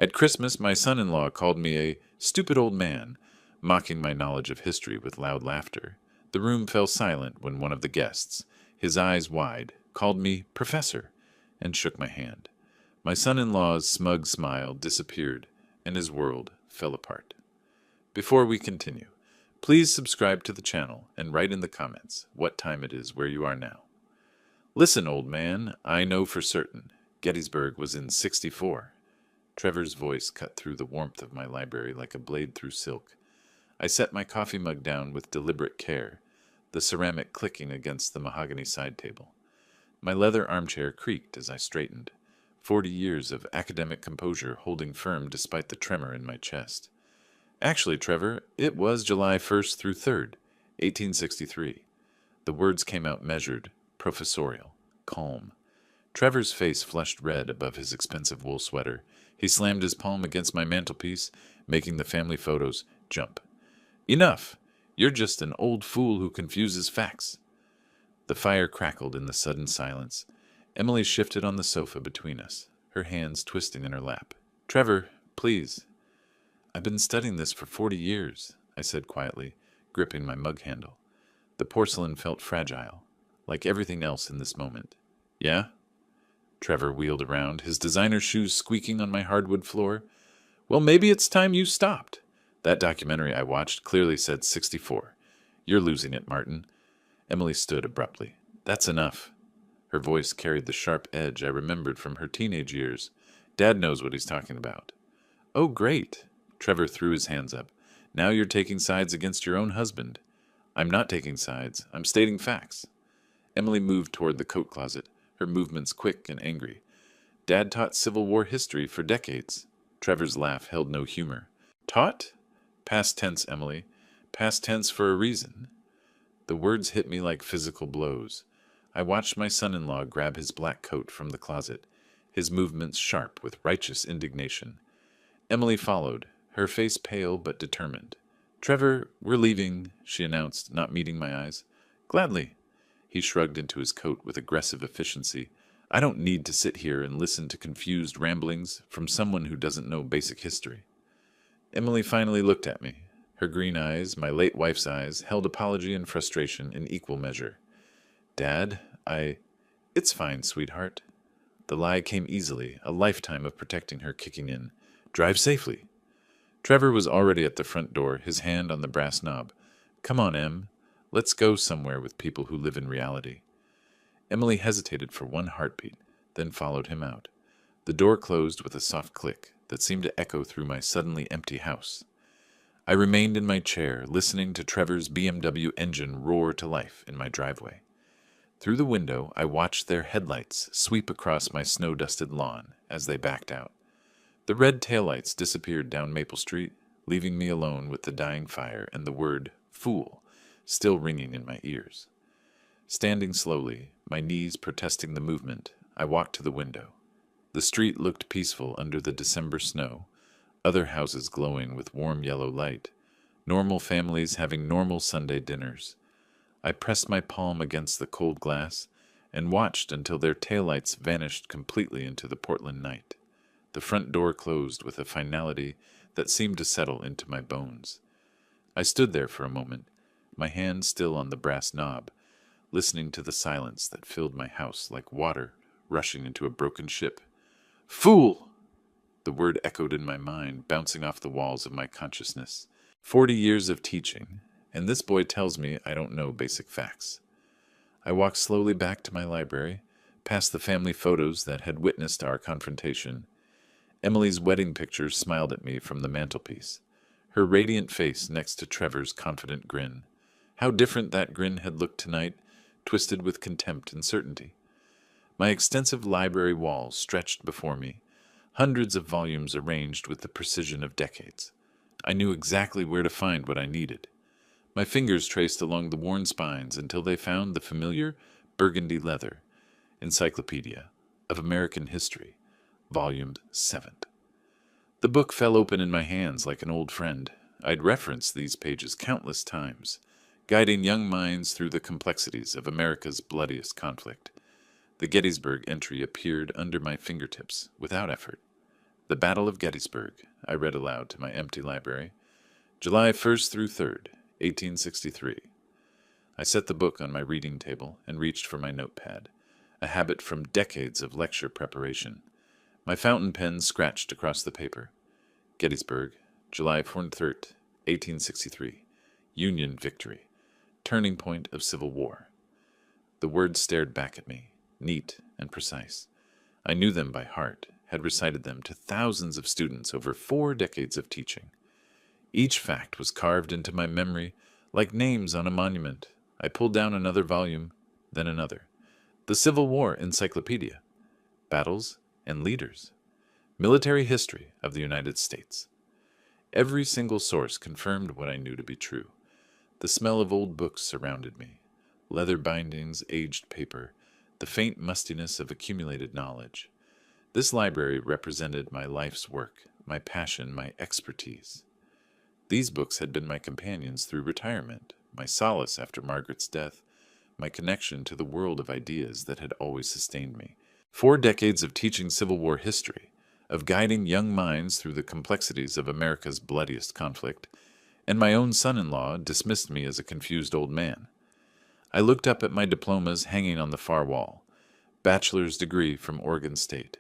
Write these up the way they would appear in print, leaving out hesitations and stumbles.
At Christmas, my son-in-law called me a stupid old man, mocking my knowledge of history with loud laughter. The room fell silent when one of the guests, his eyes wide, called me Professor and shook my hand. My son-in-law's smug smile disappeared, and his world fell apart. Before we continue, please subscribe to the channel and write in the comments what time it is where you are now. Listen, old man, I know for certain. Gettysburg was in '64. Trevor's voice cut through the warmth of my library like a blade through silk. I set my coffee mug down with deliberate care, the ceramic clicking against the mahogany side table. My leather armchair creaked as I straightened, 40 years of academic composure holding firm despite the tremor in my chest. Actually, Trevor, it was July 1st through 3rd, 1863. The words came out measured, professorial, calm. Trevor's face flushed red above his expensive wool sweater. He slammed his palm against my mantelpiece, making the family photos jump. Enough! You're just an old fool who confuses facts. The fire crackled in the sudden silence. Emily shifted on the sofa between us, her hands twisting in her lap. Trevor, please. I've been studying this for 40 years, I said quietly, gripping my mug handle. The porcelain felt fragile, like everything else in this moment. Yeah? Trevor wheeled around, his designer shoes squeaking on my hardwood floor. Well, maybe it's time you stopped. That documentary I watched clearly said 64. You're losing it, Martin. Emily stood abruptly. That's enough. Her voice carried the sharp edge I remembered from her teenage years. Dad knows what he's talking about. Oh, great. Trevor threw his hands up. Now you're taking sides against your own husband. I'm not taking sides. I'm stating facts. Emily moved toward the coat closet, her movements quick and angry. Dad taught Civil War history for decades. Trevor's laugh held no humor. Taught? Past tense, Emily. Past tense for a reason. The words hit me like physical blows. I watched my son-in-law grab his black coat from the closet, his movements sharp with righteous indignation. Emily followed, her face pale but determined. Trevor, we're leaving, she announced, not meeting my eyes. Gladly. He shrugged into his coat with aggressive efficiency. I don't need to sit here and listen to confused ramblings from someone who doesn't know basic history. Emily finally looked at me. Her green eyes, my late wife's eyes, held apology and frustration in equal measure. Dad, It's fine, sweetheart. The lie came easily, a lifetime of protecting her kicking in. Drive safely. Trevor was already at the front door, his hand on the brass knob. Come on, Em. Let's go somewhere with people who live in reality. Emily hesitated for one heartbeat, then followed him out. The door closed with a soft click that seemed to echo through my suddenly empty house. I remained in my chair, listening to Trevor's BMW engine roar to life in my driveway. Through the window, I watched their headlights sweep across my snow-dusted lawn as they backed out. The red taillights disappeared down Maple Street, leaving me alone with the dying fire and the word "fool" still ringing in my ears. Standing slowly, my knees protesting the movement, I walked to the window. The street looked peaceful under the December snow, other houses glowing with warm yellow light, normal families having normal Sunday dinners. I pressed my palm against the cold glass and watched until their taillights vanished completely into the Portland night. The front door closed with a finality that seemed to settle into my bones. I stood there for a moment, my hand still on the brass knob, listening to the silence that filled my house like water rushing into a broken ship. Fool! The word echoed in my mind, bouncing off the walls of my consciousness. 40 years of teaching, and this boy tells me I don't know basic facts. I walked slowly back to my library, past the family photos that had witnessed our confrontation. Emily's wedding picture smiled at me from the mantelpiece, her radiant face next to Trevor's confident grin. How different that grin had looked tonight, twisted with contempt and certainty. My extensive library walls stretched before me, hundreds of volumes arranged with the precision of decades. I knew exactly where to find what I needed. My fingers traced along the worn spines until they found the familiar burgundy leather Encyclopedia of American History, Volume 7. The book fell open in my hands like an old friend. I'd referenced these pages countless times, guiding young minds through the complexities of America's bloodiest conflict. The Gettysburg entry appeared under my fingertips without effort. The Battle of Gettysburg, I read aloud to my empty library. July 1st through 3rd, 1863. I set the book on my reading table and reached for my notepad, a habit from decades of lecture preparation. My fountain pen scratched across the paper. Gettysburg, July 3rd, 1863. Union victory. Turning point of Civil War. The words stared back at me, neat and precise. I knew them by heart, had recited them to thousands of students over 4 decades of teaching. Each fact was carved into my memory like names on a monument. I pulled down another volume, then another. The Civil War Encyclopedia. Battles and Leaders. Military History of the United States. Every single source confirmed what I knew to be true. The smell of old books surrounded me. Leather bindings, aged paper, the faint mustiness of accumulated knowledge. This library represented my life's work, my passion, my expertise. These books had been my companions through retirement, my solace after Margaret's death, my connection to the world of ideas that had always sustained me. 4 decades of teaching Civil War history, of guiding young minds through the complexities of America's bloodiest conflict, and my own son-in-law dismissed me as a confused old man. I looked up at my diplomas hanging on the far wall. Bachelor's degree from Oregon State,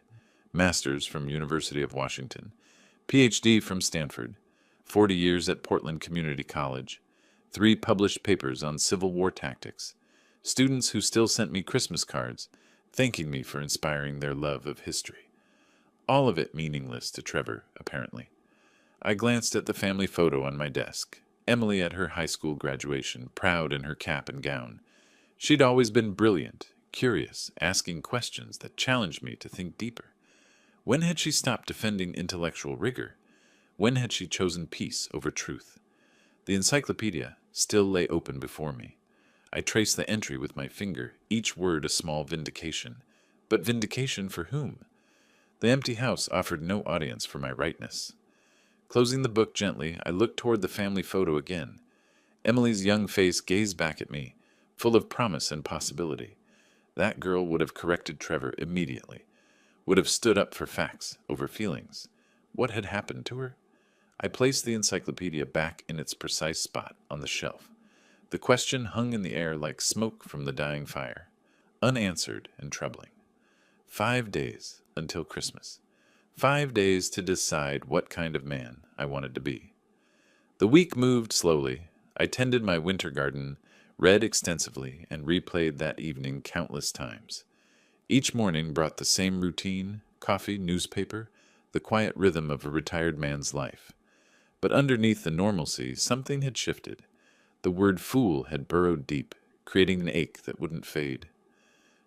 master's from University of Washington, PhD from Stanford, 40 years at Portland Community College, 3 published papers on Civil War tactics, students who still sent me Christmas cards, thanking me for inspiring their love of history. All of it meaningless to Trevor, apparently. I glanced at the family photo on my desk. Emily at her high school graduation, proud in her cap and gown. She'd always been brilliant, curious, asking questions that challenged me to think deeper. When had she stopped defending intellectual rigor? When had she chosen peace over truth? The encyclopedia still lay open before me. I traced the entry with my finger, each word a small vindication. But vindication for whom? The empty house offered no audience for my rightness. Closing the book gently, I looked toward the family photo again. Emily's young face gazed back at me, full of promise and possibility. That girl would have corrected Trevor immediately, would have stood up for facts over feelings. What had happened to her? I placed the encyclopedia back in its precise spot on the shelf. The question hung in the air like smoke from the dying fire, unanswered and troubling. 5 days until Christmas. 5 days to decide what kind of man I wanted to be. The week moved slowly. I tended my winter garden, read extensively, and replayed that evening countless times. Each morning brought the same routine, coffee, newspaper, the quiet rhythm of a retired man's life. But underneath the normalcy, something had shifted. The word fool had burrowed deep, creating an ache that wouldn't fade.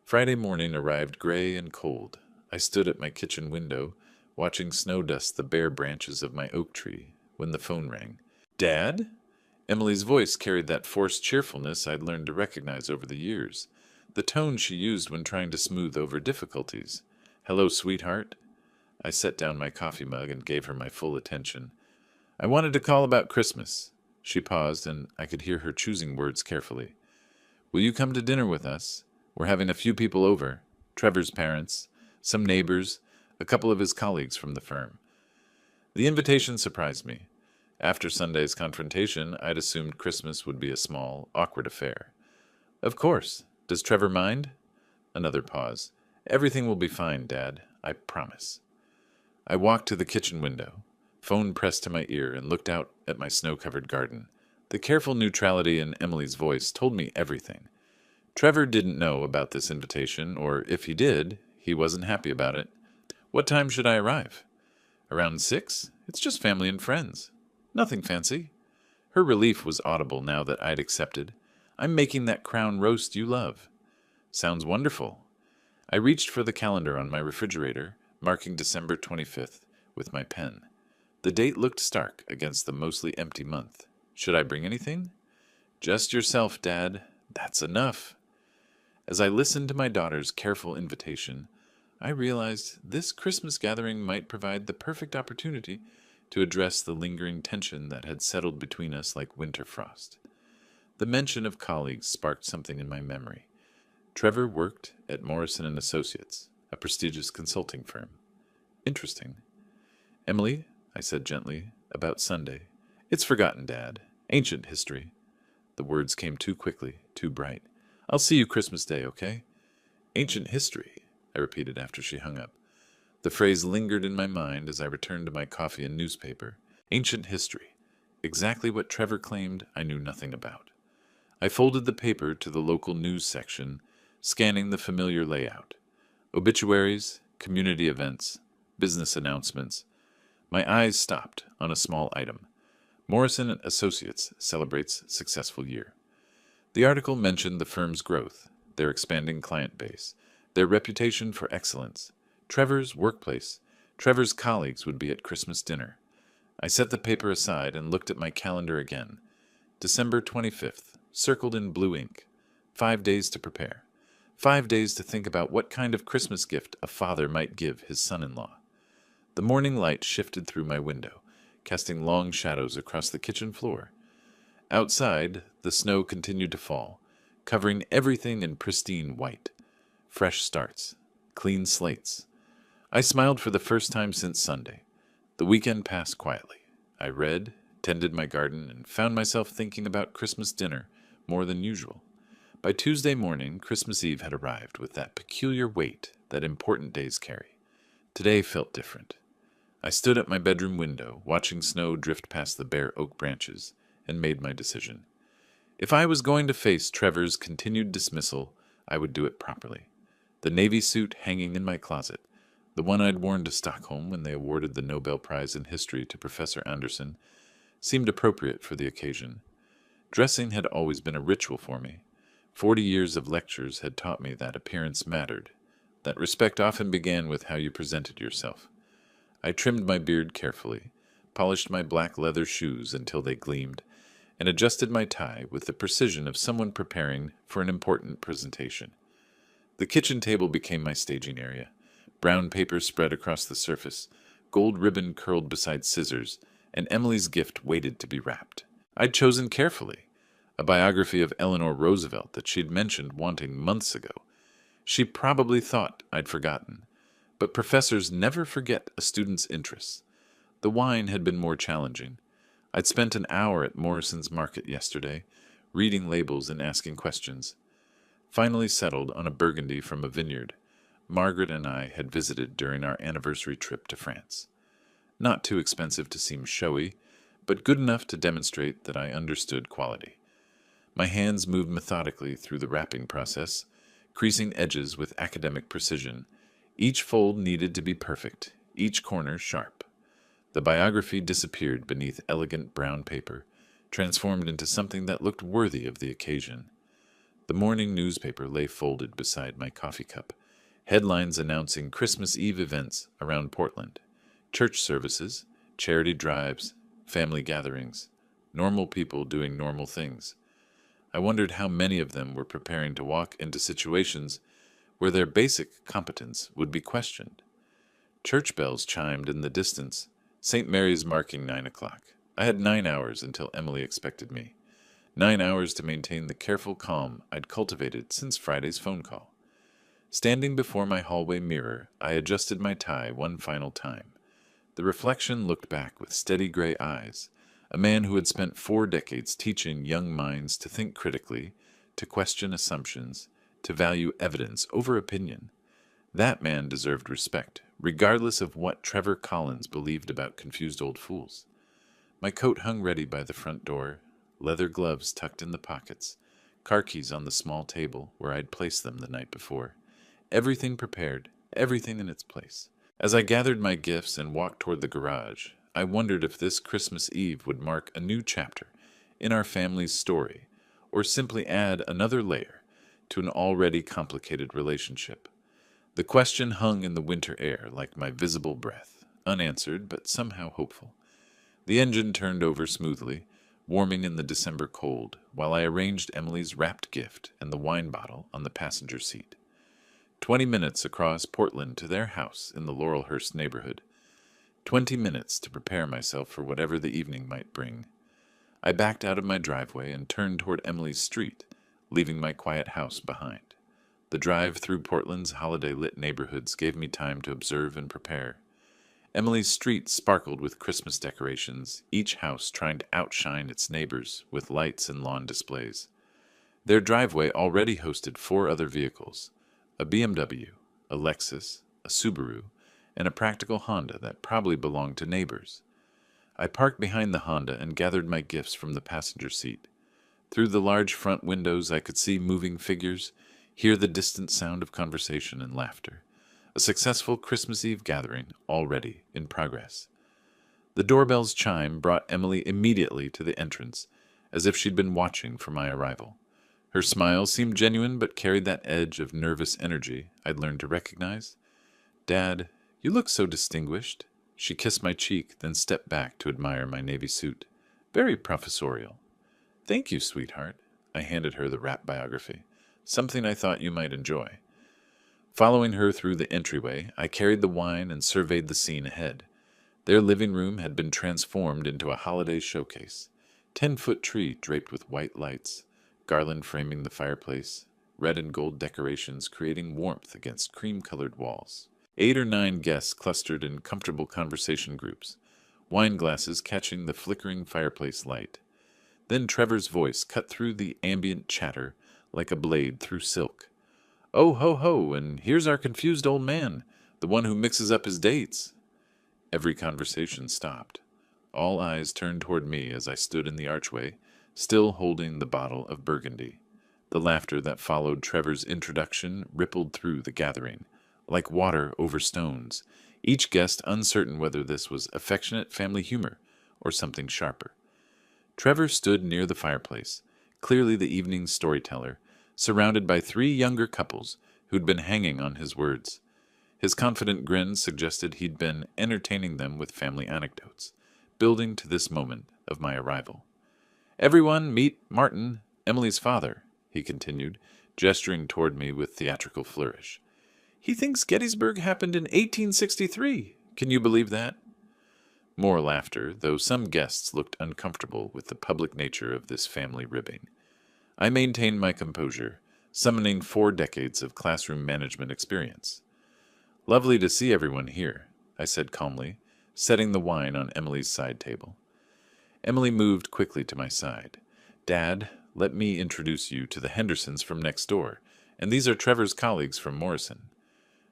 Friday morning arrived gray and cold. I stood at my kitchen window, watching snow dust the bare branches of my oak tree, when the phone rang. "Dad?" Emily's voice carried that forced cheerfulness I'd learned to recognize over the years, the tone she used when trying to smooth over difficulties. "Hello, sweetheart." I set down my coffee mug and gave her my full attention. "I wanted to call about Christmas." She paused, and I could hear her choosing words carefully. "Will you come to dinner with us? We're having a few people over. Trevor's parents, some neighbors, a couple of his colleagues from the firm." The invitation surprised me. After Sunday's confrontation, I'd assumed Christmas would be a small, awkward affair. "Of course. Does Trevor mind?" Another pause. "Everything will be fine, Dad. I promise." I walked to the kitchen window, phone pressed to my ear, and looked out at my snow-covered garden. The careful neutrality in Emily's voice told me everything. Trevor didn't know about this invitation, or if he did, he wasn't happy about it. "What time should I arrive?" "Around 6? It's just family and friends. Nothing fancy." Her relief was audible now that I'd accepted. "I'm making that crown roast you love." "Sounds wonderful." I reached for the calendar on my refrigerator, marking December 25th, with my pen. The date looked stark against the mostly empty month. Should I bring anything? "Just yourself, Dad. That's enough." As I listened to my daughter's careful invitation, I realized this Christmas gathering might provide the perfect opportunity to address the lingering tension that had settled between us like winter frost. The mention of colleagues sparked something in my memory. Trevor worked at Morrison & Associates, a prestigious consulting firm. Interesting. "Emily," I said gently, "about Sunday. It's forgotten, Dad. Ancient history." The words came too quickly, too bright. "I'll see you Christmas Day, okay?" "Ancient history," I repeated after she hung up. The phrase lingered in my mind as I returned to my coffee and newspaper. Ancient history. Exactly what Trevor claimed I knew nothing about. I folded the paper to the local news section, scanning the familiar layout. Obituaries, community events, business announcements. My eyes stopped on a small item. Morrison Associates celebrates successful year. The article mentioned the firm's growth, their expanding client base, their reputation for excellence, Trevor's workplace. Trevor's colleagues would be at Christmas dinner. I set the paper aside and looked at my calendar again. December 25th, circled in blue ink. 5 days to prepare. 5 days to think about what kind of Christmas gift a father might give his son-in-law. The morning light shifted through my window, casting long shadows across the kitchen floor. Outside, the snow continued to fall, covering everything in pristine white. Fresh starts, clean slates. I smiled for the first time since Sunday. The weekend passed quietly. I read, tended my garden, and found myself thinking about Christmas dinner more than usual. By Tuesday morning, Christmas Eve had arrived with that peculiar weight that important days carry. Today felt different. I stood at my bedroom window, watching snow drift past the bare oak branches, and made my decision. If I was going to face Trevor's continued dismissal, I would do it properly. The navy suit hanging in my closet, the one I'd worn to Stockholm when they awarded the Nobel Prize in History to Professor Anderson, seemed appropriate for the occasion. Dressing had always been a ritual for me. 40 years of lectures had taught me that appearance mattered, that respect often began with how you presented yourself. I trimmed my beard carefully, polished my black leather shoes until they gleamed, and adjusted my tie with the precision of someone preparing for an important presentation. The kitchen table became my staging area. Brown paper spread across the surface, gold ribbon curled beside scissors, and Emily's gift waited to be wrapped. I'd chosen carefully, a biography of Eleanor Roosevelt that she'd mentioned wanting months ago. She probably thought I'd forgotten, but professors never forget a student's interests. The wine had been more challenging. I'd spent an hour at Morrison's Market yesterday, reading labels and asking questions. Finally settled on a Burgundy from a vineyard Margaret and I had visited during our anniversary trip to France. Not too expensive to seem showy, but good enough to demonstrate that I understood quality. My hands moved methodically through the wrapping process, creasing edges with academic precision. Each fold needed to be perfect, each corner sharp. The biography disappeared beneath elegant brown paper, transformed into something that looked worthy of the occasion. The morning newspaper lay folded beside my coffee cup, headlines announcing Christmas Eve events around Portland, church services, charity drives, family gatherings, normal people doing normal things. I wondered how many of them were preparing to walk into situations where their basic competence would be questioned. Church bells chimed in the distance, St. Mary's marking 9 o'clock. I had 9 hours until Emily expected me. 9 hours to maintain the careful calm I'd cultivated since Friday's phone call. Standing before my hallway mirror, I adjusted my tie one final time. The reflection looked back with steady gray eyes, a man who had spent 4 decades teaching young minds to think critically, to question assumptions, to value evidence over opinion. That man deserved respect, regardless of what Trevor Collins believed about confused old fools. My coat hung ready by the front door, leather gloves tucked in the pockets, car keys on the small table where I'd placed them the night before. Everything prepared, everything in its place. As I gathered my gifts and walked toward the garage, I wondered if this Christmas Eve would mark a new chapter in our family's story, or simply add another layer to an already complicated relationship. The question hung in the winter air like my visible breath, unanswered but somehow hopeful. The engine turned over smoothly, warming in the December cold, while I arranged Emily's wrapped gift and the wine bottle on the passenger seat. 20 minutes across Portland to their house in the Laurelhurst neighborhood. 20 minutes to prepare myself for whatever the evening might bring. I backed out of my driveway and turned toward Emily's street, leaving my quiet house behind. The drive through Portland's holiday-lit neighborhoods gave me time to observe and prepare. Emily's street sparkled with Christmas decorations, each house trying to outshine its neighbors with lights and lawn displays. Their driveway already hosted 4 other vehicles: a BMW, a Lexus, a Subaru, and a practical Honda that probably belonged to neighbors. I parked behind the Honda and gathered my gifts from the passenger seat. Through the large front windows I could see moving figures, hear the distant sound of conversation and laughter. A successful Christmas Eve gathering already in progress. The doorbell's chime brought Emily immediately to the entrance, as if she'd been watching for my arrival. Her smile seemed genuine but carried that edge of nervous energy I'd learned to recognize. "Dad, you look so distinguished." She kissed my cheek, then stepped back to admire my navy suit. "Very professorial." "Thank you, sweetheart." I handed her the rap biography. "Something I thought you might enjoy." Following her through the entryway, I carried the wine and surveyed the scene ahead. Their living room had been transformed into a holiday showcase. 10-foot tree draped with white lights, garland framing the fireplace, red and gold decorations creating warmth against cream-colored walls. 8 or 9 guests clustered in comfortable conversation groups, wine glasses catching the flickering fireplace light. Then Trevor's voice cut through the ambient chatter like a blade through silk. "Oh, ho, ho, and here's our confused old man, the one who mixes up his dates." Every conversation stopped. All eyes turned toward me as I stood in the archway, still holding the bottle of Burgundy. The laughter that followed Trevor's introduction rippled through the gathering, like water over stones, each guest uncertain whether this was affectionate family humor or something sharper. Trevor stood near the fireplace, clearly the evening's storyteller, surrounded by 3 younger couples who'd been hanging on his words. His confident grin suggested he'd been entertaining them with family anecdotes, building to this moment of my arrival. "Everyone, meet Martin, Emily's father," he continued, gesturing toward me with theatrical flourish. "He thinks Gettysburg happened in 1863. Can you believe that?" More laughter, though some guests looked uncomfortable with the public nature of this family ribbing. I maintained my composure, summoning 4 decades of classroom management experience. "Lovely to see everyone here," I said calmly, setting the wine on Emily's side table. Emily moved quickly to my side. "Dad, let me introduce you to the Hendersons from next door, and these are Trevor's colleagues from Morrison."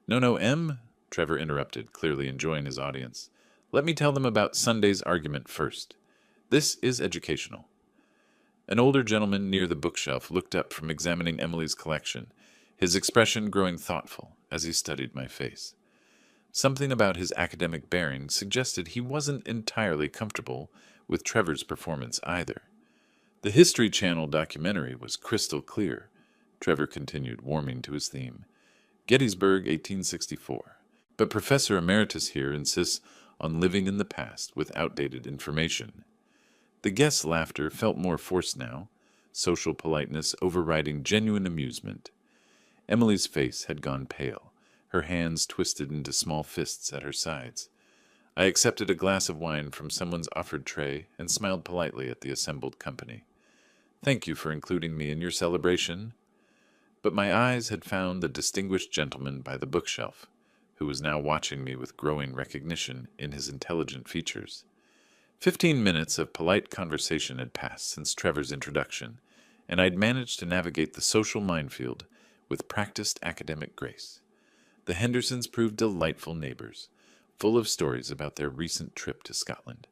No, Em," Trevor interrupted, clearly enjoying his audience. "Let me tell them about Sunday's argument first. This is educational." An older gentleman near the bookshelf looked up from examining Emily's collection, his expression growing thoughtful as he studied my face. Something about his academic bearing suggested he wasn't entirely comfortable with Trevor's performance either. "The History Channel documentary was crystal clear," Trevor continued, warming to his theme. "Gettysburg, 1864. But Professor Emeritus here insists on living in the past with outdated information." The guests' laughter felt more forced now, social politeness overriding genuine amusement. Emily's face had gone pale, her hands twisted into small fists at her sides. I accepted a glass of wine from someone's offered tray and smiled politely at the assembled company. "Thank you for including me in your celebration." But my eyes had found the distinguished gentleman by the bookshelf, who was now watching me with growing recognition in his intelligent features. 15 minutes of polite conversation had passed since Trevor's introduction, and I'd managed to navigate the social minefield with practiced academic grace. The Hendersons proved delightful neighbors, full of stories about their recent trip to Scotland.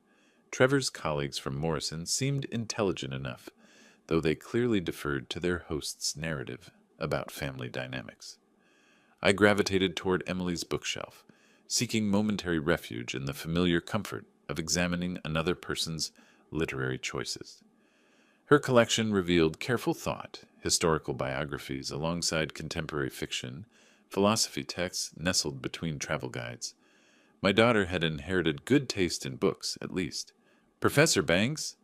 Trevor's colleagues from Morrison seemed intelligent enough, though they clearly deferred to their host's narrative about family dynamics. I gravitated toward Emily's bookshelf, seeking momentary refuge in the familiar comfort of examining another person's literary choices. Her collection revealed careful thought, historical biographies alongside contemporary fiction, philosophy texts nestled between travel guides. My daughter had inherited good taste in books, at least. "Professor Banks?"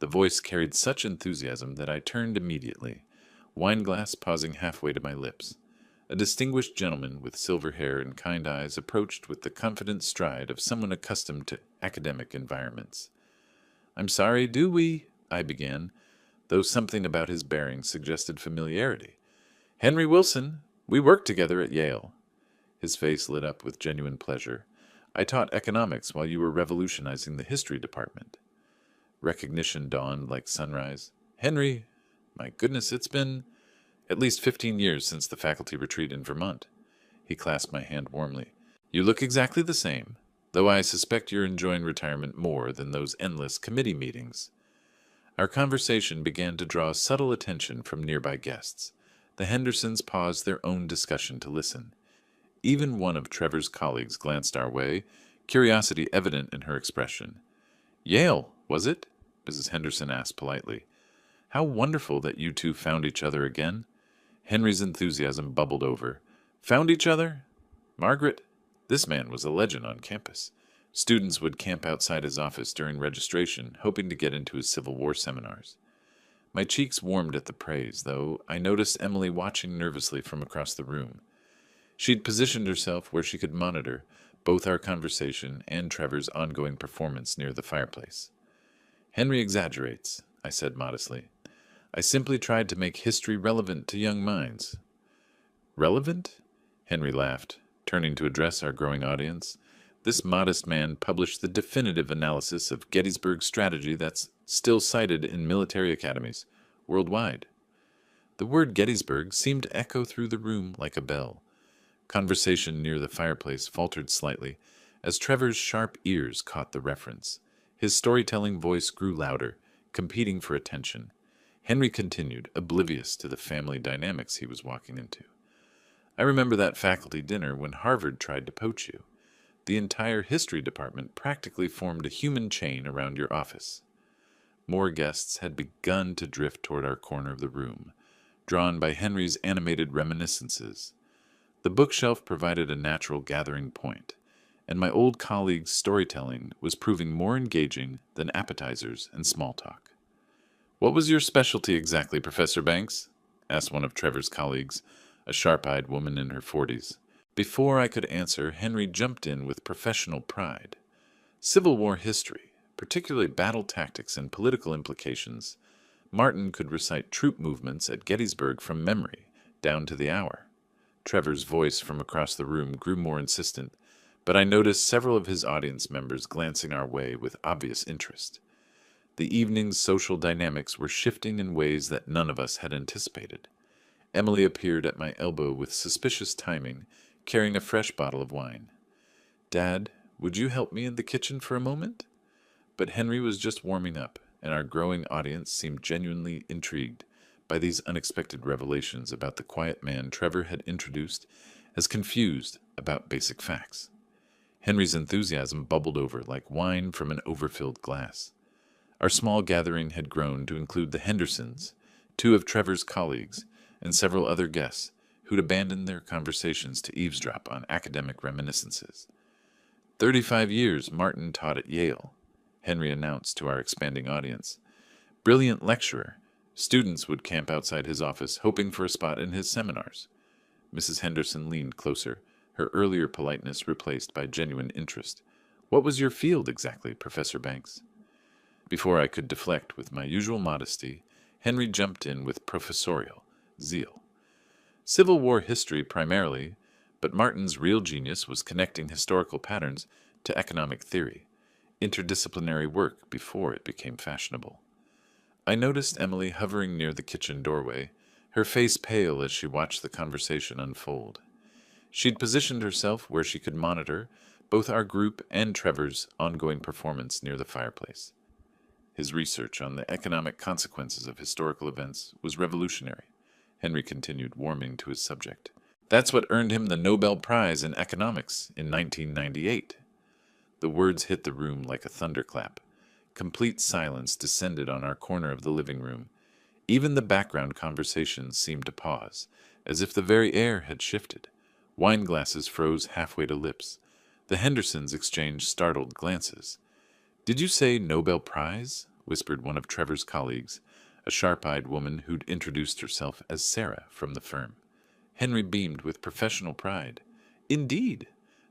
The voice carried such enthusiasm that I turned immediately, wineglass pausing halfway to my lips. A distinguished gentleman with silver hair and kind eyes approached with the confident stride of someone accustomed to academic environments. "I'm sorry, do we?" I began, though something about his bearing suggested familiarity. "Henry Wilson. We worked together at Yale." His face lit up with genuine pleasure. I taught economics while you were revolutionizing the history department. Recognition dawned like sunrise. Henry, my goodness, it's been at least 15 years since the faculty retreat in Vermont. He clasped my hand warmly. You look exactly the same, though I suspect you're enjoying retirement more than those endless committee meetings. Our conversation began to draw subtle attention from nearby guests. The Hendersons paused their own discussion to listen. Even one of Trevor's colleagues glanced our way, curiosity evident in her expression. Yale, was it? Mrs. Henderson asked politely. How wonderful that you two found each other again. Henry's enthusiasm bubbled over. Found each other? Margaret, this man was a legend on campus. Students would camp outside his office during registration, hoping to get into his Civil War seminars. My cheeks warmed at the praise, though I noticed Emily watching nervously from across the room. She'd positioned herself where she could monitor both our conversation and Trevor's ongoing performance near the fireplace. Henry exaggerates, I said modestly. I simply tried to make history relevant to young minds. Relevant? Henry laughed, turning to address our growing audience. This modest man published the definitive analysis of Gettysburg's strategy that's still cited in military academies worldwide. The word Gettysburg seemed to echo through the room like a bell. Conversation near the fireplace faltered slightly as Trevor's sharp ears caught the reference. His storytelling voice grew louder, competing for attention. Henry continued, oblivious to the family dynamics he was walking into. I remember that faculty dinner when Harvard tried to poach you. The entire history department practically formed a human chain around your office. More guests had begun to drift toward our corner of the room, drawn by Henry's animated reminiscences. The bookshelf provided a natural gathering point, and my old colleague's storytelling was proving more engaging than appetizers and small talk. What was your specialty exactly, Professor Banks? Asked one of Trevor's colleagues, a sharp-eyed woman in her 40s. Before I could answer, Henry jumped in with professional pride. Civil War history, particularly battle tactics and political implications. Martin could recite troop movements at Gettysburg from memory, down to the hour. Trevor's voice from across the room grew more insistent, but I noticed several of his audience members glancing our way with obvious interest. The evening's social dynamics were shifting in ways that none of us had anticipated. Emily appeared at my elbow with suspicious timing, carrying a fresh bottle of wine. Dad, would you help me in the kitchen for a moment? But Henry was just warming up, and our growing audience seemed genuinely intrigued by these unexpected revelations about the quiet man Trevor had introduced as confused about basic facts. Henry's enthusiasm bubbled over like wine from an overfilled glass. Our small gathering had grown to include the Hendersons, two of Trevor's colleagues, and several other guests who'd abandoned their conversations to eavesdrop on academic reminiscences. 35 years Martin taught at Yale, Henry announced to our expanding audience. Brilliant lecturer. Students would camp outside his office, hoping for a spot in his seminars. Mrs. Henderson leaned closer, her earlier politeness replaced by genuine interest. What was your field exactly, Professor Banks? Before I could deflect with my usual modesty, Henry jumped in with professorial zeal. Civil War history primarily, but Martin's real genius was connecting historical patterns to economic theory, interdisciplinary work before it became fashionable. I noticed Emily hovering near the kitchen doorway, her face pale as she watched the conversation unfold. She'd positioned herself where she could monitor both our group and Trevor's ongoing performance near the fireplace. His research on the economic consequences of historical events was revolutionary, Henry continued, warming to his subject. That's what earned him the Nobel Prize in Economics in 1998. The words hit the room like a thunderclap. Complete silence descended on our corner of the living room. Even the background conversation seemed to pause, as if the very air had shifted. Wine glasses froze halfway to lips. The Hendersons exchanged startled glances. Did you say Nobel Prize? Whispered one of Trevor's colleagues, a sharp-eyed woman who'd introduced herself as Sarah from the firm. Henry beamed with professional pride. Indeed.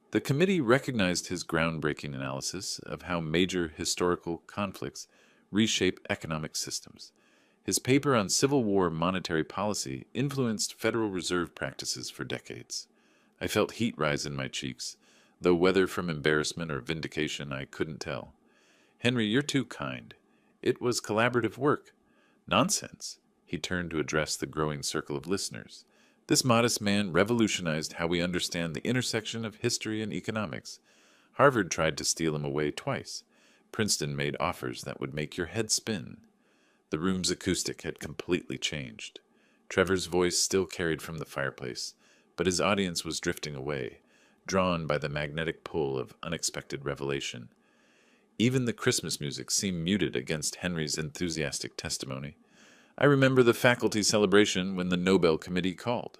The committee recognized his groundbreaking analysis of how major historical conflicts reshape economic systems. His paper on Civil War monetary policy influenced Federal Reserve practices for decades. I felt heat rise in my cheeks, though whether from embarrassment or vindication I couldn't tell. Henry, you're too kind. It was collaborative work. Nonsense. He turned to address the growing circle of listeners. This modest man revolutionized how we understand the intersection of history and economics. Harvard tried to steal him away twice. Princeton made offers that would make your head spin. The room's acoustic had completely changed. Trevor's voice still carried from the fireplace, but his audience was drifting away, drawn by the magnetic pull of unexpected revelation. Even the Christmas music seemed muted against Henry's enthusiastic testimony. I remember the faculty celebration when the Nobel Committee called.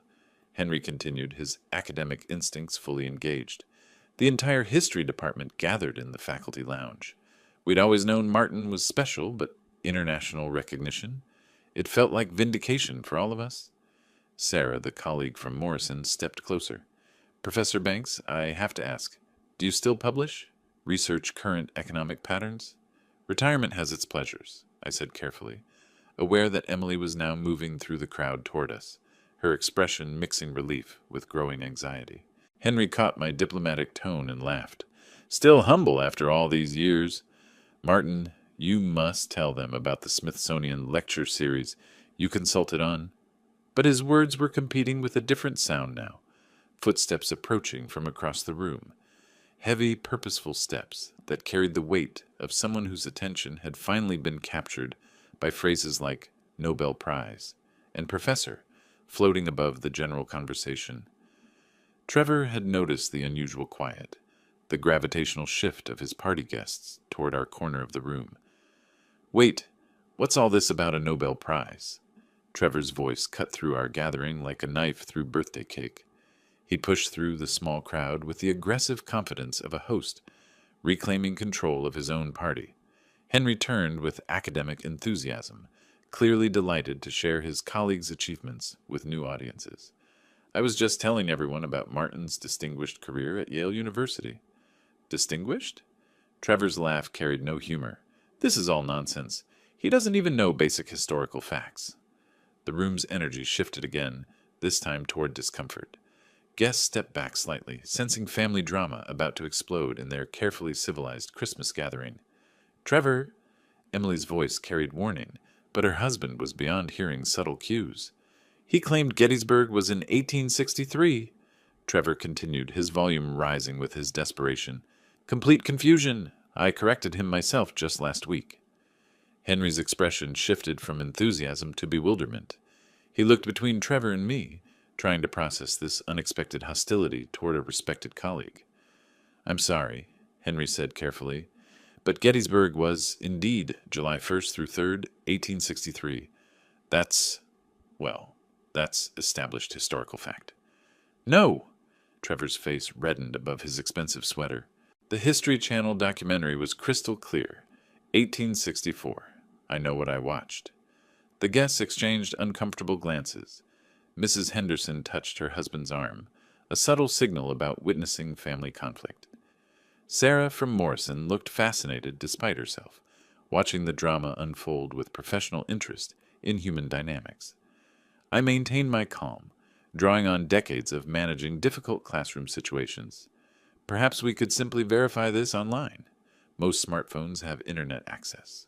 Henry continued, his academic instincts fully engaged. The entire history department gathered in the faculty lounge. We'd always known Martin was special, but international recognition? It felt like vindication for all of us. Sarah, the colleague from Morrison, stepped closer. Professor Banks, I have to ask, do you still publish? Research current economic patterns? Retirement has its pleasures, I said carefully, aware that Emily was now moving through the crowd toward us, her expression mixing relief with growing anxiety. Henry caught my diplomatic tone and laughed. Still humble after all these years. Martin, you must tell them about the Smithsonian lecture series you consulted on. But his words were competing with a different sound now. Footsteps approaching from across the room. Heavy, purposeful steps that carried the weight of someone whose attention had finally been captured by phrases like Nobel Prize and Professor floating above the general conversation. Trevor had noticed the unusual quiet, the gravitational shift of his party guests toward our corner of the room. Wait, what's all this about a Nobel Prize? Trevor's voice cut through our gathering like a knife through birthday cake. He pushed through the small crowd with the aggressive confidence of a host, reclaiming control of his own party. Henry turned with academic enthusiasm, clearly delighted to share his colleagues' achievements with new audiences. I was just telling everyone about Martin's distinguished career at Yale University. Distinguished? Trevor's laugh carried no humor. This is all nonsense. He doesn't even know basic historical facts. The room's energy shifted again, this time toward discomfort. Guests stepped back slightly, sensing family drama about to explode in their carefully civilized Christmas gathering. Trevor! Emily's voice carried warning, but her husband was beyond hearing subtle cues. He claimed Gettysburg was in 1863. Trevor continued, his volume rising with his desperation. Complete confusion. I corrected him myself just last week. Henry's expression shifted from enthusiasm to bewilderment. He looked between Trevor and me, trying to process this unexpected hostility toward a respected colleague. I'm sorry, Henry said carefully, but Gettysburg was, indeed, July 1st through 3rd, 1863. That's established historical fact. No! Trevor's face reddened above his expensive sweater. The History Channel documentary was crystal clear. 1864. I know what I watched. The guests exchanged uncomfortable glances. Mrs. Henderson touched her husband's arm, a subtle signal about witnessing family conflict. Sarah from Morrison looked fascinated despite herself, watching the drama unfold with professional interest in human dynamics. I maintained my calm, drawing on decades of managing difficult classroom situations. Perhaps we could simply verify this online. Most smartphones have internet access.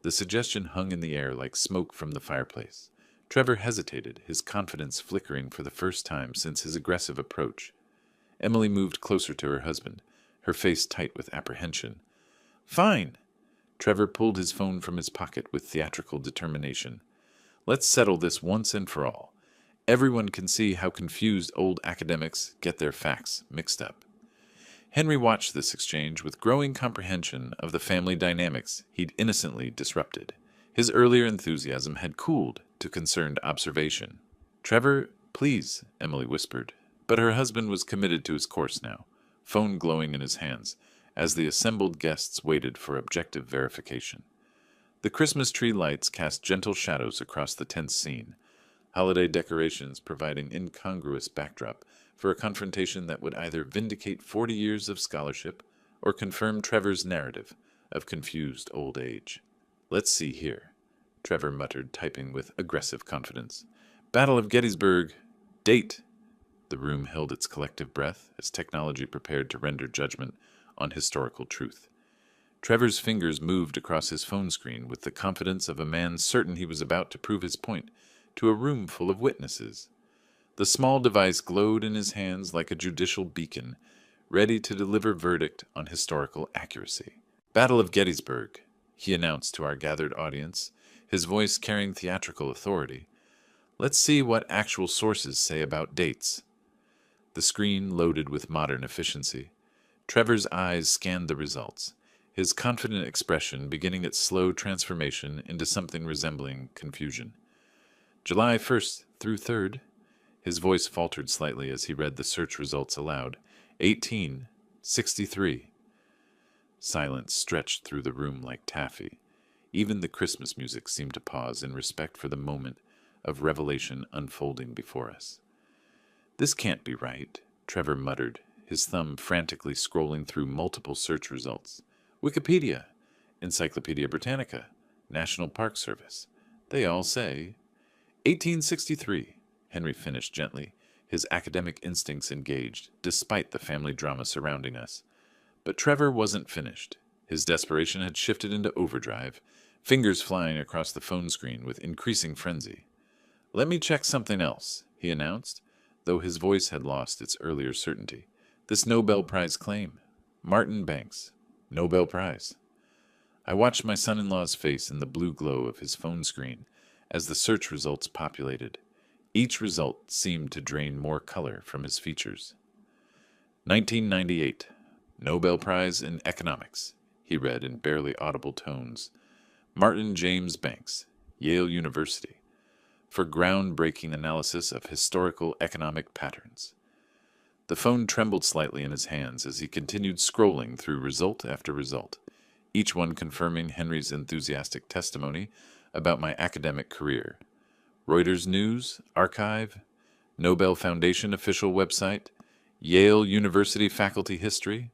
The suggestion hung in the air like smoke from the fireplace. Trevor hesitated, his confidence flickering for the first time since his aggressive approach. Emily moved closer to her husband, her face tight with apprehension. Fine. Trevor pulled his phone from his pocket with theatrical determination. Let's settle this once and for all. Everyone can see how confused old academics get their facts mixed up. Henry watched this exchange with growing comprehension of the family dynamics he'd innocently disrupted. His earlier enthusiasm had cooled to concerned observation. Trevor, please, Emily whispered, but her husband was committed to his course now, phone glowing in his hands, as the assembled guests waited for objective verification. The Christmas tree lights cast gentle shadows across the tense scene, holiday decorations providing incongruous backdrop for a confrontation that would either vindicate 40 years of scholarship or confirm Trevor's narrative of confused old age. Let's see here, Trevor muttered, typing with aggressive confidence. Battle of Gettysburg. Date. The room held its collective breath as technology prepared to render judgment on historical truth. Trevor's fingers moved across his phone screen with the confidence of a man certain he was about to prove his point to a room full of witnesses. The small device glowed in his hands like a judicial beacon, ready to deliver verdict on historical accuracy. "Battle of Gettysburg," he announced to our gathered audience, his voice carrying theatrical authority. "Let's see what actual sources say about dates." The screen loaded with modern efficiency. Trevor's eyes scanned the results, his confident expression beginning its slow transformation into something resembling confusion. "July 1st through 3rd. His voice faltered slightly as he read the search results aloud. 1863. Silence stretched through the room like taffy. Even the Christmas music seemed to pause in respect for the moment of revelation unfolding before us. "This can't be right," Trevor muttered, his thumb frantically scrolling through multiple search results. "Wikipedia, Encyclopedia Britannica, National Park Service. They all say 1863, Henry finished gently, his academic instincts engaged, despite the family drama surrounding us. But Trevor wasn't finished. His desperation had shifted into overdrive, fingers flying across the phone screen with increasing frenzy. "Let me check something else," he announced, though his voice had lost its earlier certainty. "This Nobel Prize claim. Martin Banks. Nobel Prize." I watched my son-in-law's face in the blue glow of his phone screen as the search results populated. Each result seemed to drain more color from his features. 1998. Nobel Prize in Economics, he read in barely audible tones. Martin James Banks, Yale University, for groundbreaking analysis of historical economic patterns. The phone trembled slightly in his hands as he continued scrolling through result after result, each one confirming Henry's enthusiastic testimony about my academic career. Reuters News, Archive, Nobel Foundation official website, Yale University faculty history.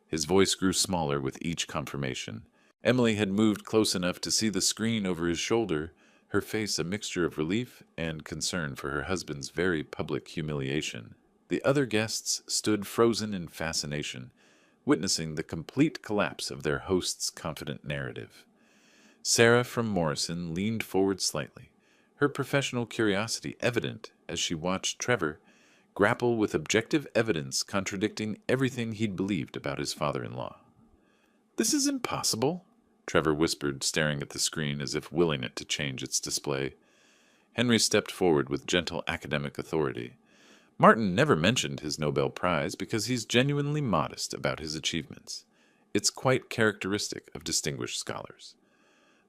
His voice grew smaller with each confirmation. Emily had moved close enough to see the screen over his shoulder, her face a mixture of relief and concern for her husband's very public humiliation. The other guests stood frozen in fascination, witnessing the complete collapse of their host's confident narrative. Sarah from Morrison leaned forward slightly, her professional curiosity evident as she watched Trevor grapple with objective evidence contradicting everything he'd believed about his father-in-law. "This is impossible," Trevor whispered, staring at the screen as if willing it to change its display. Henry stepped forward with gentle academic authority. "Martin never mentioned his Nobel Prize because he's genuinely modest about his achievements. It's quite characteristic of distinguished scholars."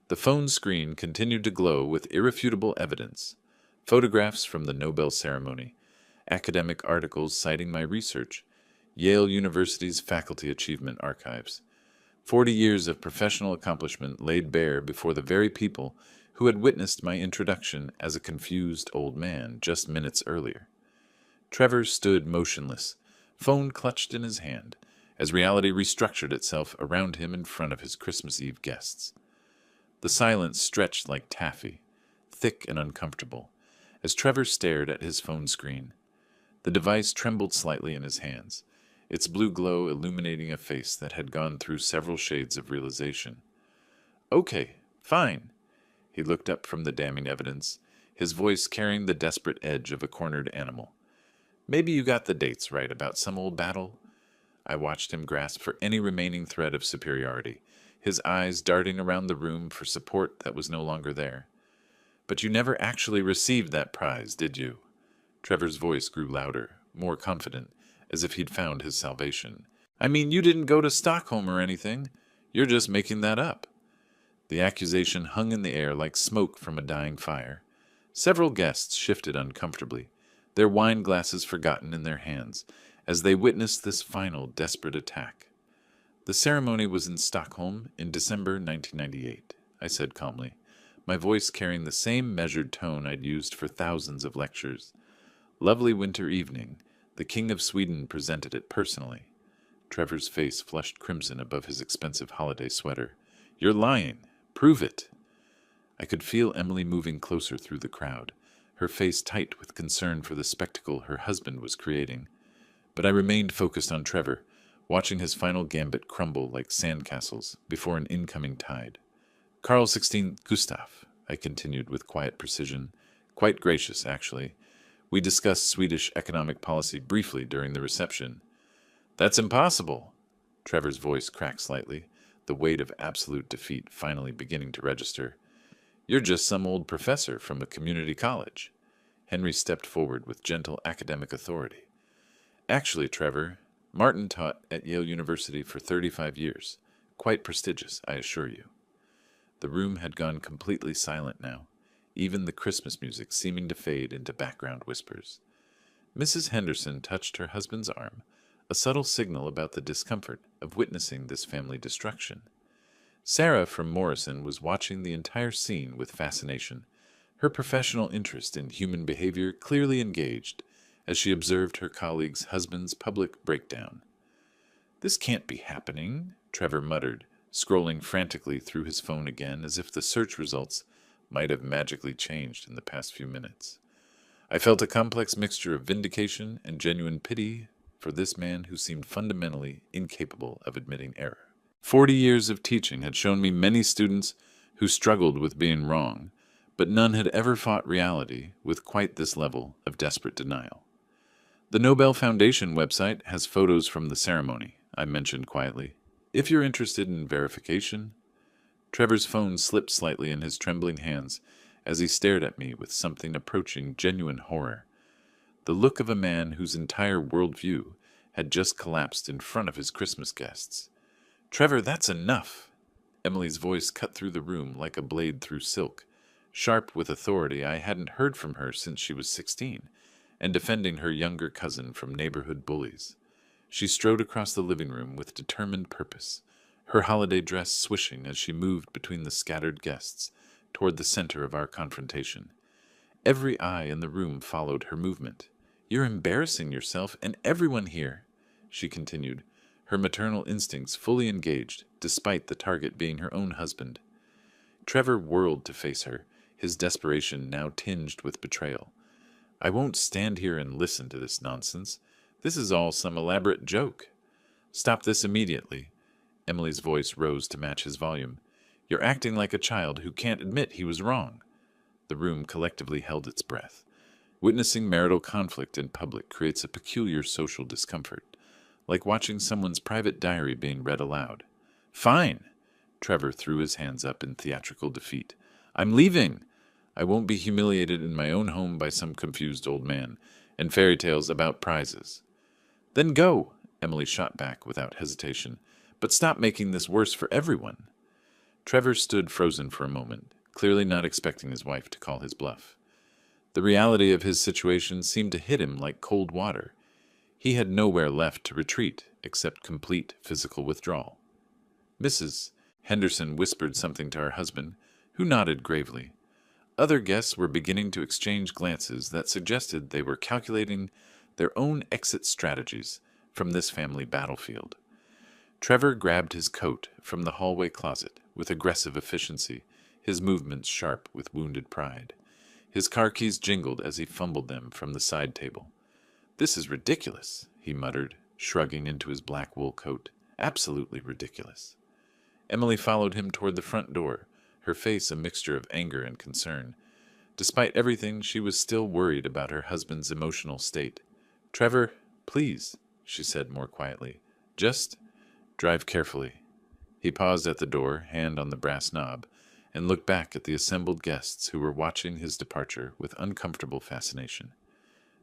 The phone screen continued to glow with irrefutable evidence, photographs from the Nobel ceremony, academic articles citing my research, Yale University's faculty achievement archives. 40 years of professional accomplishment laid bare before the very people who had witnessed my introduction as a confused old man just minutes earlier. Trevor stood motionless, phone clutched in his hand, as reality restructured itself around him in front of his Christmas Eve guests. The silence stretched like taffy, thick and uncomfortable, as Trevor stared at his phone screen. The device trembled slightly in his hands, its blue glow illuminating a face that had gone through several shades of realization. "Okay, fine." He looked up from the damning evidence, his voice carrying the desperate edge of a cornered animal. "Maybe you got the dates right about some old battle?" I watched him grasp for any remaining thread of superiority, his eyes darting around the room for support that was no longer there. "But you never actually received that prize, did you?" Trevor's voice grew louder, more confident, as if he'd found his salvation. "I mean, you didn't go to Stockholm or anything. You're just making that up." The accusation hung in the air like smoke from a dying fire. Several guests shifted uncomfortably, their wine glasses forgotten in their hands, as they witnessed this final desperate attack. "The ceremony was in Stockholm in December 1998, I said calmly, my voice carrying the same measured tone I'd used for thousands of lectures. "Lovely winter evening. The King of Sweden presented it personally." Trevor's face flushed crimson above his expensive holiday sweater. "You're lying. Prove it." I could feel Emily moving closer through the crowd, her face tight with concern for the spectacle her husband was creating. But I remained focused on Trevor, watching his final gambit crumble like sandcastles before an incoming tide. Carl 16 Gustav, I continued with quiet precision, quite gracious, actually. We discussed Swedish economic policy briefly during the reception. That's impossible. Trevor's voice cracked slightly, the weight of absolute defeat finally beginning to register. You're just some old professor from a community college. Henry stepped forward with gentle academic authority. Actually, Trevor, Martin taught at Yale University for 35 years. Quite prestigious, I assure you. The room had gone completely silent now, even the Christmas music seeming to fade into background whispers. Mrs. Henderson touched her husband's arm, a subtle signal about the discomfort of witnessing this family destruction. Sarah from Morrison was watching the entire scene with fascination, her professional interest in human behavior clearly engaged as she observed her colleague's husband's public breakdown. This can't be happening, Trevor muttered, scrolling frantically through his phone again as if the search results might have magically changed in the past few minutes. I felt a complex mixture of vindication and genuine pity for this man who seemed fundamentally incapable of admitting error. 40 years of teaching had shown me many students who struggled with being wrong, but none had ever fought reality with quite this level of desperate denial. The Nobel Foundation website has photos from the ceremony, I mentioned quietly. If you're interested in verification. Trevor's phone slipped slightly in his trembling hands as he stared at me with something approaching genuine horror. The look of a man whose entire worldview had just collapsed in front of his Christmas guests. Trevor, that's enough! Emily's voice cut through the room like a blade through silk, sharp with authority I hadn't heard from her since she was 16, and defending her younger cousin from neighborhood bullies. She strode across the living room with determined purpose, her holiday dress swishing as she moved between the scattered guests toward the center of our confrontation. Every eye in the room followed her movement. You're embarrassing yourself and everyone here, she continued, her maternal instincts fully engaged, despite the target being her own husband. Trevor whirled to face her, his desperation now tinged with betrayal. I won't stand here and listen to this nonsense. This is all some elaborate joke. Stop this immediately. Emily's voice rose to match his volume. You're acting like a child who can't admit he was wrong. The room collectively held its breath. Witnessing marital conflict in public creates a peculiar social discomfort, like watching someone's private diary being read aloud. Fine! Trevor threw his hands up in theatrical defeat. I'm leaving! I won't be humiliated in my own home by some confused old man, and fairy tales about prizes. Then go, Emily shot back without hesitation. But stop making this worse for everyone. Trevor stood frozen for a moment, clearly not expecting his wife to call his bluff. The reality of his situation seemed to hit him like cold water. He had nowhere left to retreat except complete physical withdrawal. Mrs. Henderson whispered something to her husband, who nodded gravely. Other guests were beginning to exchange glances that suggested they were calculating their own exit strategies from this family battlefield. Trevor grabbed his coat from the hallway closet with aggressive efficiency, his movements sharp with wounded pride. His car keys jingled as he fumbled them from the side table. This is ridiculous, he muttered, shrugging into his black wool coat. Absolutely ridiculous. Emily followed him toward the front door, her face a mixture of anger and concern. Despite everything, she was still worried about her husband's emotional state. Trevor, please, she said more quietly. Just drive carefully. He paused at the door, hand on the brass knob, and looked back at the assembled guests who were watching his departure with uncomfortable fascination.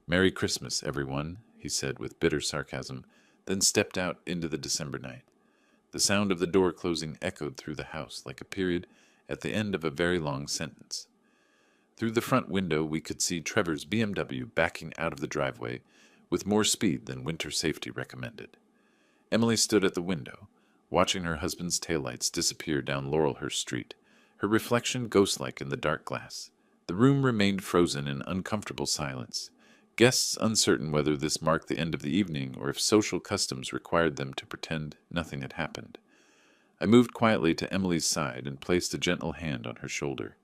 Merry Christmas, everyone, he said with bitter sarcasm, then stepped out into the December night. The sound of the door closing echoed through the house like a period at the end of a very long sentence. Through the front window we could see Trevor's BMW backing out of the driveway with more speed than winter safety recommended. Emily stood at the window, watching her husband's taillights disappear down Laurelhurst Street, her reflection ghost-like in the dark glass. The room remained frozen in uncomfortable silence, guests uncertain whether this marked the end of the evening or if social customs required them to pretend nothing had happened. I moved quietly to Emily's side and placed a gentle hand on her shoulder.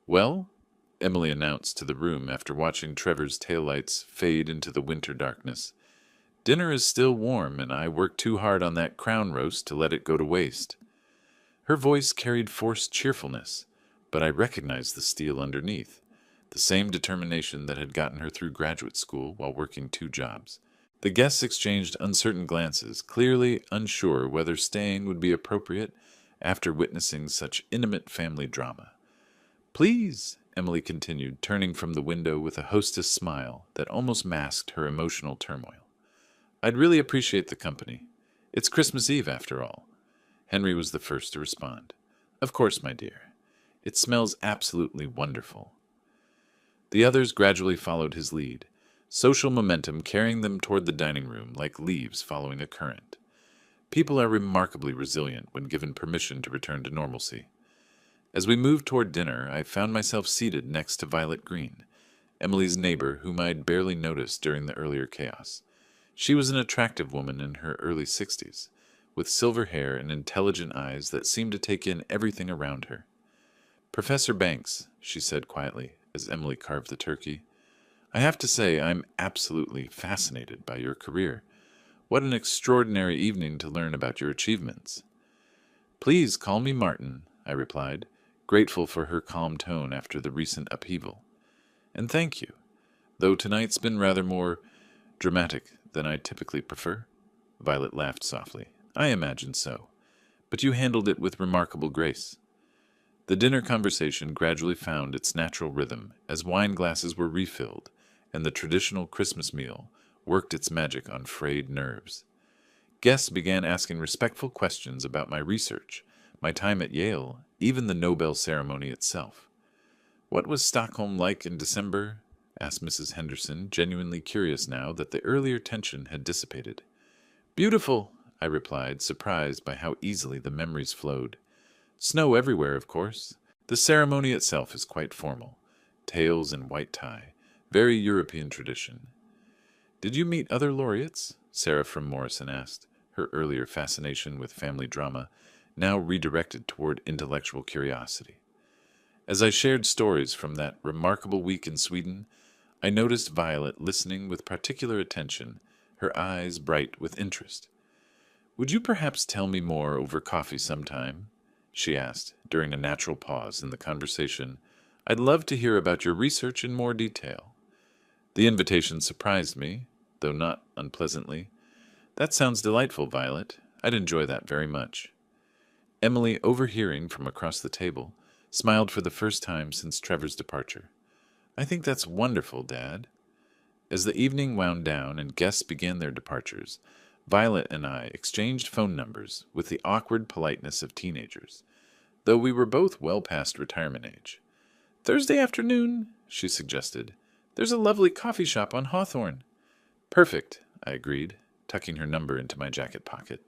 Well? Emily announced to the room after watching Trevor's taillights fade into the winter darkness. "Dinner is still warm, and I worked too hard on that crown roast to let it go to waste." Her voice carried forced cheerfulness, but I recognized the steel underneath, the same determination that had gotten her through graduate school while working 2 jobs. The guests exchanged uncertain glances, clearly unsure whether staying would be appropriate after witnessing such intimate family drama. "Please," Emily continued, turning from the window with a hostess smile that almost masked her emotional turmoil. "I'd really appreciate the company. It's Christmas Eve, after all." Henry was the first to respond. "Of course, my dear. It smells absolutely wonderful." The others gradually followed his lead, social momentum carrying them toward the dining room like leaves following a current. People are remarkably resilient when given permission to return to normalcy. As we moved toward dinner, I found myself seated next to Violet Green, Emily's neighbor whom I had barely noticed during the earlier chaos. She was an attractive woman in her early 60s, with silver hair and intelligent eyes that seemed to take in everything around her. "Professor Banks," she said quietly as Emily carved the turkey, "I have to say I'm absolutely fascinated by your career. What an extraordinary evening to learn about your achievements." "Please call me Martin," I replied, grateful for her calm tone after the recent upheaval. "And thank you, though tonight's been rather more dramatic than I typically prefer." Violet laughed softly. "I imagine so, but you handled it with remarkable grace." The dinner conversation gradually found its natural rhythm as wine glasses were refilled and the traditional Christmas meal worked its magic on frayed nerves. Guests began asking respectful questions about my research, my time at Yale, even the Nobel ceremony itself. "What was Stockholm like in December?" asked Mrs. Henderson, genuinely curious now that the earlier tension had dissipated. "Beautiful," I replied, surprised by how easily the memories flowed. "Snow everywhere, of course. The ceremony itself is quite formal. Tails and white tie. Very European tradition." "Did you meet other laureates?" Sarah from Morrison asked, her earlier fascination with family drama now redirected toward intellectual curiosity. As I shared stories from that remarkable week in Sweden, I noticed Violet listening with particular attention, her eyes bright with interest. "Would you perhaps tell me more over coffee sometime?" she asked, during a natural pause in the conversation. "I'd love to hear about your research in more detail." The invitation surprised me, though not unpleasantly. "That sounds delightful, Violet. I'd enjoy that very much." Emily, overhearing from across the table, smiled for the first time since Trevor's departure. "I think that's wonderful, Dad." As the evening wound down and guests began their departures, Violet and I exchanged phone numbers with the awkward politeness of teenagers, though we were both well past retirement age. "Thursday afternoon," she suggested. "There's a lovely coffee shop on Hawthorne." "Perfect," I agreed, tucking her number into my jacket pocket.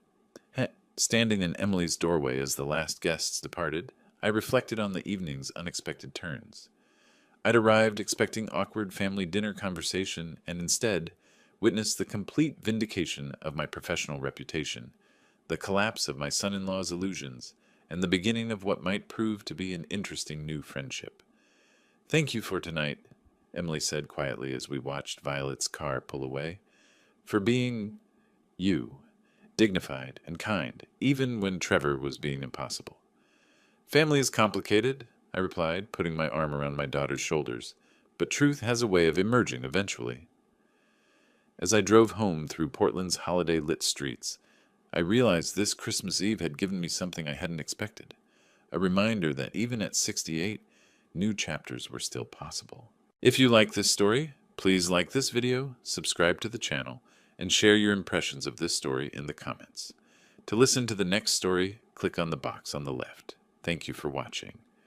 Standing in Emily's doorway as the last guests departed, I reflected on the evening's unexpected turns. I'd arrived expecting awkward family dinner conversation and instead witnessed the complete vindication of my professional reputation, the collapse of my son-in-law's illusions, and the beginning of what might prove to be an interesting new friendship. "Thank you for tonight," Emily said quietly as we watched Violet's car pull away, "for being you, dignified and kind, even when Trevor was being impossible." "Family is complicated," I replied, putting my arm around my daughter's shoulders, "but truth has a way of emerging eventually." As I drove home through Portland's holiday-lit streets, I realized this Christmas Eve had given me something I hadn't expected, a reminder that even at 68, new chapters were still possible. If you like this story, please like this video, subscribe to the channel, and share your impressions of this story in the comments. To listen to the next story, click on the box on the left. Thank you for watching.